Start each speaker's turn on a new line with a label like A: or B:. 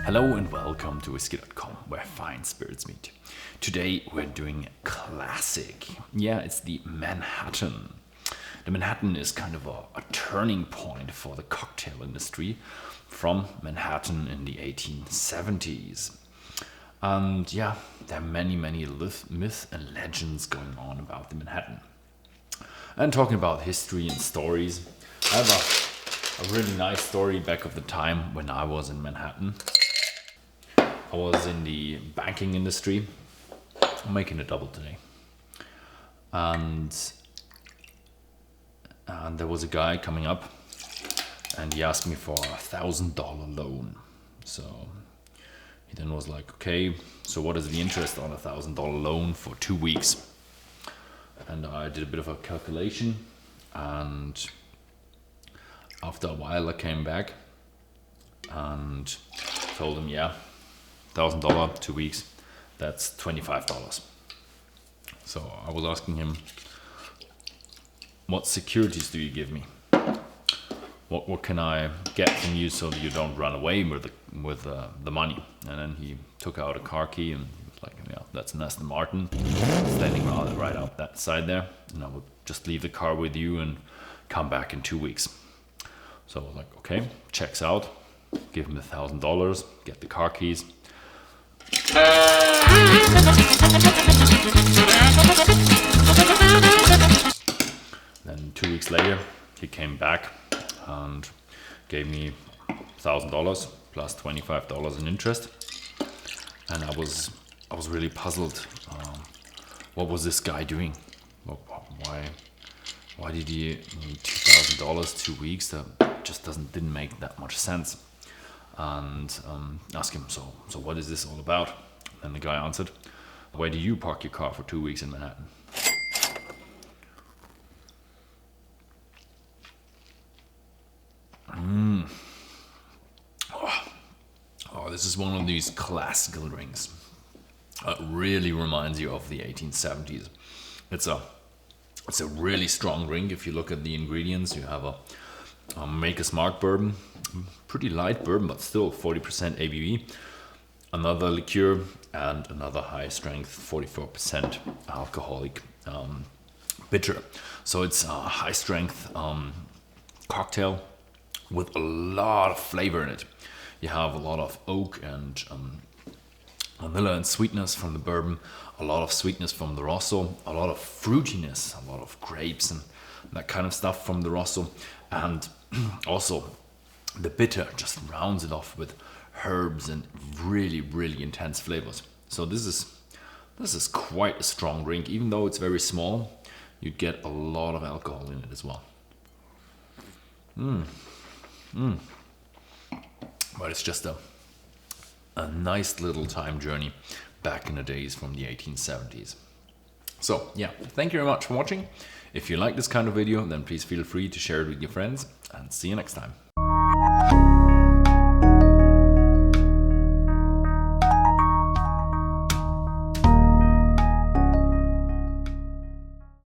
A: Hello and welcome to Whisky.com, where fine spirits meet. Today we're doing a classic. Yeah, it's the Manhattan. The Manhattan is kind of a turning point for the cocktail industry from Manhattan in the 1870s. And yeah, there are many myths and legends going on about the Manhattan. And talking about history and stories, I have a really nice story back of the time when I was in Manhattan. I was in the banking industry. I'm making a double today. And there was a guy coming up and he asked me for $1,000 loan. So he then was like, okay, so what is the interest on $1,000 loan for 2 weeks? And I did a bit of a calculation, and after a while I came back and told him, yeah, $1,000, 2 weeks, that's $25. So I was asking him, what securities do you give me? What can I get from you so that you don't run away with the money? And then he took out a car key and he was like, yeah, that's an Aston Martin standing right out that side there, and I would just leave the car with you and come back in 2 weeks. So I was like, okay, checks out. Give him $1,000, get the car keys. Then 2 weeks later, he came back and gave me $1,000 plus $25 in interest, and I was really puzzled. What was this guy doing? Why did he need $2,000 2 weeks? That just didn't make that much sense. And asked him, so what is this all about? And the guy answered, where do you park your car for 2 weeks in Manhattan? Oh, this is one of these classical drinks. It really reminds you of the 1870s. It's a really strong drink. If you look at the ingredients, you have a Maker's Mark bourbon, pretty light bourbon, but still 40% ABV. Another liqueur and another high strength 44% alcoholic bitter. So it's a high strength cocktail with a lot of flavor in it. You have a lot of oak and vanilla and sweetness from the bourbon, a lot of sweetness from the Rosso, a lot of fruitiness, a lot of grapes and that kind of stuff from the Rosso, and also the bitter just rounds it off with herbs and really intense flavors. So this is quite a strong drink. Even though it's very small, you get a lot of alcohol in it as well. But it's just a nice little time journey back in the days from the 1870s. So yeah, thank you very much for watching. If you like this kind of video, then please feel free to share it with your friends, and see you next time.